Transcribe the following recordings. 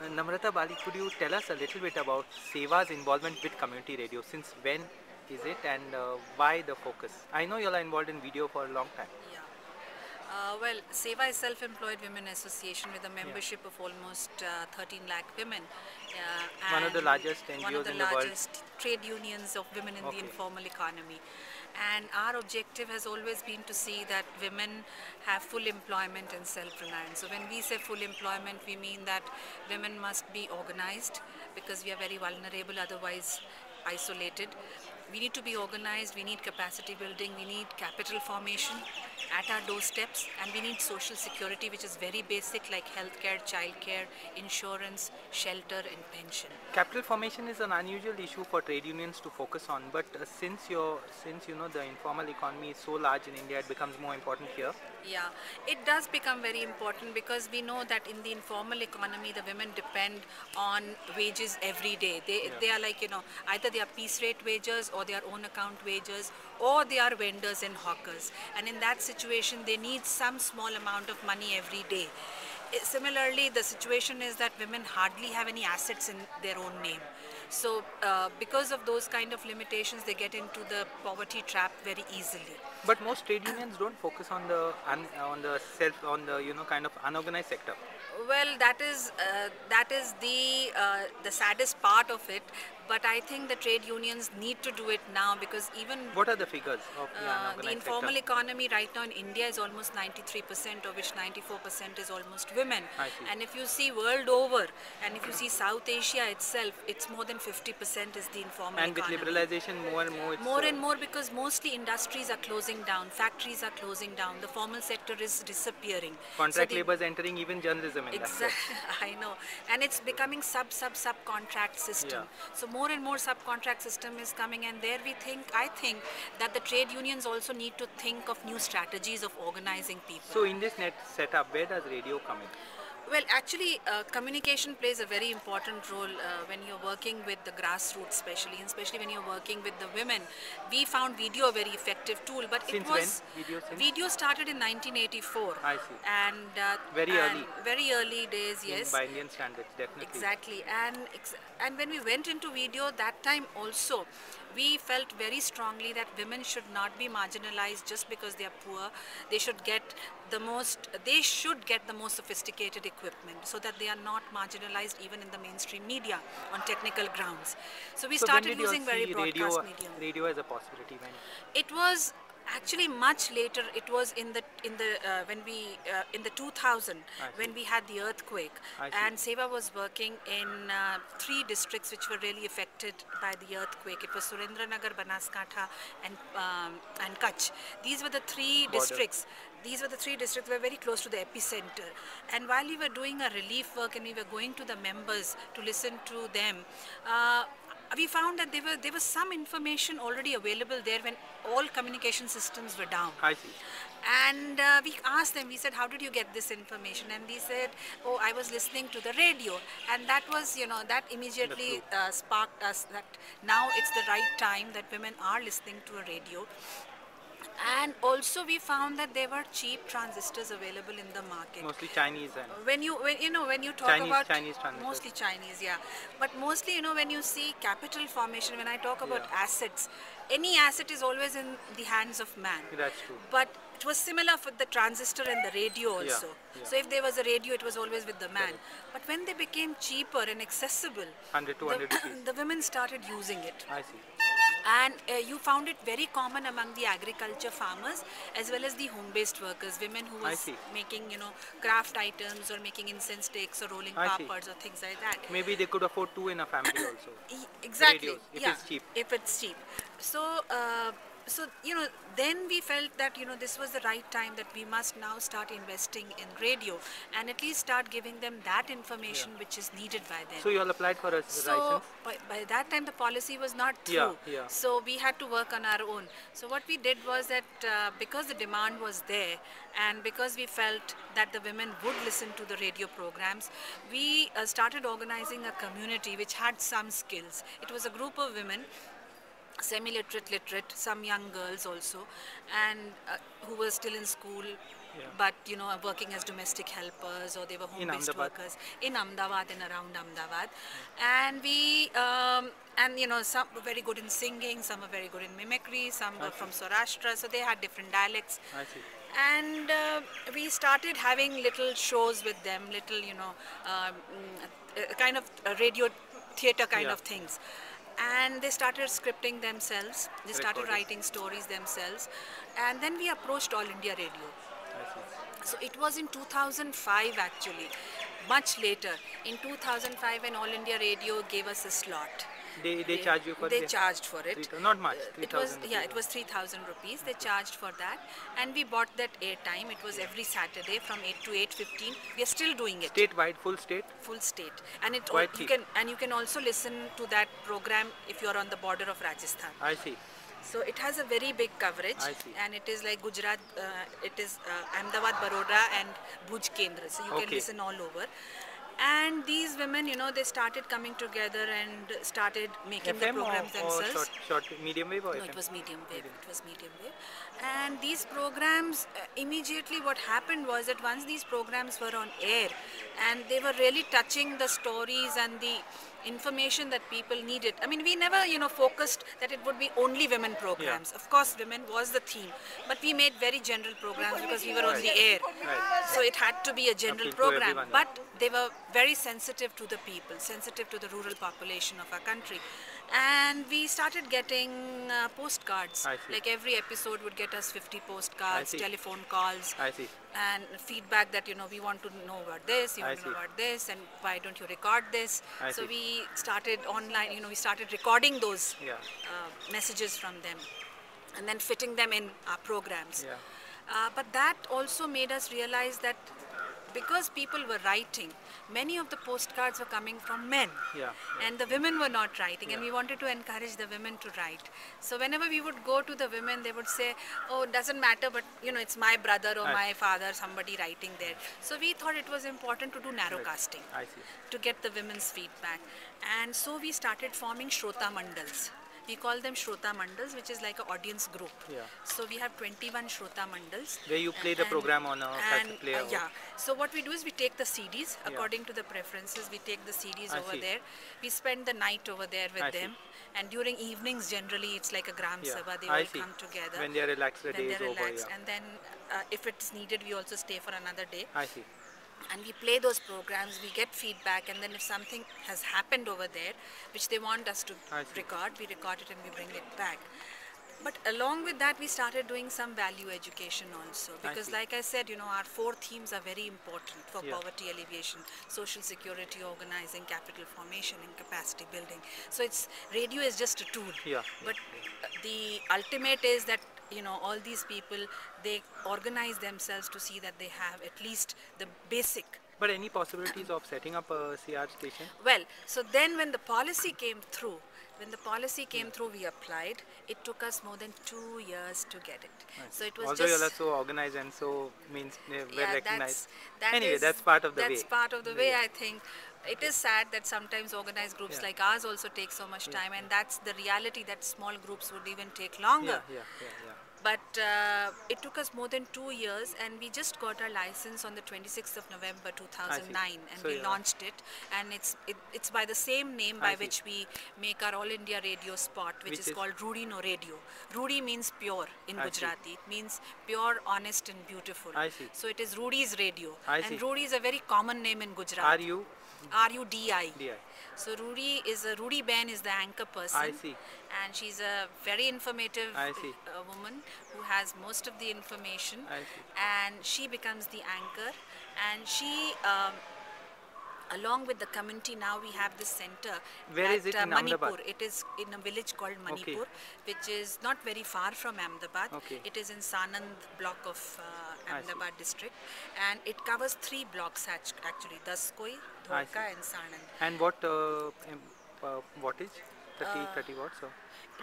Namrata Bali, could you tell us a little bit about SEWA's involvement with community radio? Since when is it, and why the focus? I know you are involved in video for a long time. Yeah. Well, SEWA is Self-Employed Women Association with a Yeah. membership of almost 13 lakh women. One of the And largest one of NGOs the in the world. largest trade unions of women in the Okay. informal economy. And our objective has always been to see that women have full employment and self-reliance. So when we say full employment, we mean that women must be organized because we are very vulnerable, otherwise isolated. We need to be organized, we need capacity building, we need capital formation at our doorsteps, and we need social security, which is very basic, like healthcare, childcare, insurance, shelter, and pension. Capital formation is an unusual issue for trade unions to focus on, but since you know the informal economy is so large in India, it becomes more important here. Yeah, it does become very important because we know that in the informal economy, the women depend on wages every day. They are like, either they are piece rate wages or they are own account wages or they are vendors and hawkers. And in that situation, they need some small amount of money every day. Similarly, the situation is that women hardly have any assets in their own name. So because of those kind of limitations, they get into the poverty trap very easily. But most trade unions don't focus on the kind of unorganized sector. Well, that is the saddest part of it. But I think the trade unions need to do it now because even What are the figures of the the unorganized informal sector? economy right now in India is almost 93%, of which 94% is almost women. I see. And if you see world over, and if you see South Asia itself, it's more than 50% is the informal And with economy. liberalization, more and more, it's More and more because mostly industries are closing down, factories are closing down, the formal sector is disappearing. contract labor is entering even journalism in that. Exactly, I know, and it's becoming subcontract system. Yeah. So more and more subcontract system is coming, and there I think that the trade unions also need to think of new strategies of organizing people. So in this net setup, where does radio come in? Well, actually, communication plays a very important role when you're working with the grassroots, especially when you're working with the women. We found video a very effective tool, but Since it was when? video started in 1984. I see. And Very early. very early days, yes. By Indian standards, definitely. Exactly, and when we went into video that time also, we felt very strongly that women should not be marginalized just because they are poor. They should get the most sophisticated equipment so that they are not marginalized even in the mainstream media on technical grounds. So we started using very broadcast medium. Radio as a possibility when? It was actually much later. It was in the in the 2000 when we had the earthquake, and SEWA was working in 3 districts which were really affected by the earthquake. It was Surendranagar, Banaskantha, and Kutch. These were the 3 districts. These were the 3 districts that were very close to the epicenter. And while we were doing our relief work and we were going to the members to listen to them, we found that there was some information already available there when all communication systems were down. I see. And we asked them, we said, how did you get this information? And they said, oh, I was listening to the radio. And that was, that immediately sparked us that now it's the right time that women are listening to a radio. And also we found that there were cheap transistors available in the market. Mostly Chinese. And when you talk about Chinese transistors. mostly Chinese, yeah. But mostly, when you see capital formation, when I talk about assets, any asset is always in the hands of man. That's true. But it was similar for the transistor and the radio also. Yeah. So if there was a radio, it was always with the man. But when they became cheaper and accessible, 100, 200 rupees. the women started using it. I see. And you found it very common among the agriculture farmers as well as the home-based workers, women who was making, craft items or making incense sticks or rolling papads or things like that. Maybe they could afford 2 in a family also. Exactly. Radios, if it's cheap. If it's cheap. So, then we felt that, this was the right time that we must now start investing in radio and at least start giving them that information which is needed by them. So you all applied for a license? By that time the policy was not through. So we had to work on our own. So what we did was that because the demand was there and because we felt that the women would listen to the radio programs, we started organizing a community which had some skills. It was a group of women, semi-literate, literate, some young girls also, and who were still in school, but working as domestic helpers, or they were home-based workers in Ahmedabad and around Ahmedabad. And we some were very good in singing, some were very good in mimicry, some were from Saurashtra, so they had different dialects. I see. And we started having little shows with them, little kind of radio theater kind of things. And they started scripting themselves, they started writing stories themselves, and then we approached All India Radio. So it was in 2005 actually, much later. In 2005 when All India Radio gave us a slot. They charged you for They charged for it. Not much. It was it was 3,000 rupees. They charged for that, and we bought that airtime. It was every Saturday from 8 to 8:15. We are still doing it. Statewide, full state. Full state, and you can also listen to that program if you are on the border of Rajasthan. I see. So it has a very big coverage, and it is like Gujarat. It is Ahmedabad, Baroda, and Bhuj Kendra. So you can listen all over. And these women, they started coming together and started making the programs themselves. Short, medium wave or No, it was medium wave. It was medium wave. And these programs, immediately what happened was that once these programs were on air, and they were really touching the stories and the information that people needed. I mean, we never, focused that it would be only women programs. Of course, women was the theme, but we made very general programs because we were on the air. So it had to be a general program, but they were very sensitive to the people, sensitive to the rural population of our country. And we started getting postcards. Like every episode would get us 50 postcards, telephone calls, and feedback that, we want to know about this, you want to know about this, and why don't you record this? So we started online, we started recording those messages from them and then fitting them in our programs. But that also made us realize that because people were writing, many of the postcards were coming from men, and the women were not writing, and we wanted to encourage the women to write. So whenever we would go to the women, they would say, oh, it doesn't matter, but it's my brother or my father, somebody writing there. So we thought it was important to do narrowcasting to get the women's feedback. And so we started forming Shrota Mandals. We call them Shrota Mandals, which is like an audience group. So we have 21 Shrota Mandals. Where you play the program on a cassette player? So what we do is we take the CDs, according to the preferences, we take the CDs over there. We spend the night over there with them. And during evenings, generally, it's like a Gram Sabha, they all come together. When they are relaxed, the day is over. And then if it's needed, we also stay for another day. I see. And we play those programs, we get feedback, and then if something has happened over there, which they want us to record, we record it and we bring it back. But along with that, we started doing some value education also, because like I said, our 4 themes are very important for poverty alleviation, social security organizing, capital formation and capacity building. So radio is just a tool, but the ultimate is that all these people, they organize themselves to see that they have at least the basic. But any possibilities of setting up a CR station? Well, so then when the policy came through, we applied. It took us more than 2 years to get it. So it was although you are so organized and so well recognized. That's part of the way. That's part of the way, I think. It is sad that sometimes organized groups like ours also take so much time, and that's the reality, that small groups would even take longer. But it took us more than 2 years, and we just got our license on the 26th of November 2009, and we launched it. And it's by the same name by which we make our All India Radio spot, which is called Rudi No Radio. Rudi means pure in Gujarati. It means pure, honest and beautiful. So it is Rudi's Radio. And Rudi is a very common name in Gujarat. R-U-D-I. So Rudi Ben is the anchor person, and she's a very informative woman who has most of the information, and she becomes the anchor, and she along with the community, now we have this center. Where is it in Manipur. It is in a village called Manipur, which is not very far from Ahmedabad. It is in Sanand block of Ahmedabad district, and it covers 3 blocks actually, Daskoi, Dholka and Sanand. And what wattage? 30 watts? Or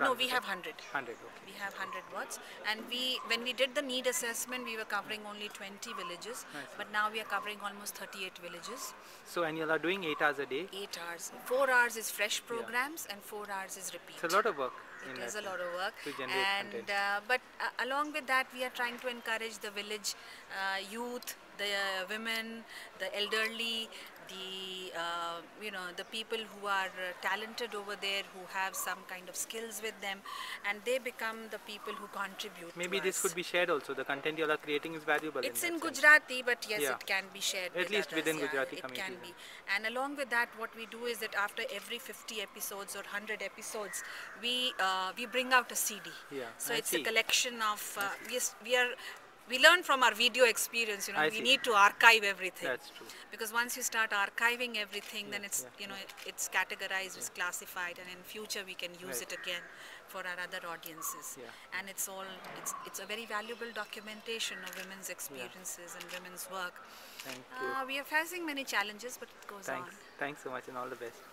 no, we have 100. 100, We have 100 watts, and when we did the need assessment, we were covering only 20 villages, but now we are covering almost 38 villages. So, and you are doing 8 hours a day? 8 hours. 4 hours is fresh programs and 4 hours is repeat. It's a lot of work. It is a lot of work, to generate and content. But along with that, we are trying to encourage the village youth, the women, the elderly, the the people who are talented over there, who have some kind of skills with them, and they become the people who contribute Maybe to this us. could be shared also. The content you are creating is valuable It's in in that sense. Gujarati, but yes, Yeah. it can be shared At with least others. within Yeah, Gujarati it can communities. be. And along with that, what we do is that after every 50 episodes or 100 episodes, we bring out a CD. Yeah, So I it's a see. collection of we learn from our video experience. I We see. need to archive everything. That's true. Because once you start archiving everything, then it's yeah. it's categorized, it's classified, and in future we can use Right. it again for our other audiences. Yeah. And it's a very valuable documentation of women's experiences and women's work. Thank you. We are facing many challenges, but it goes Thanks. on. Thanks so much and all the best.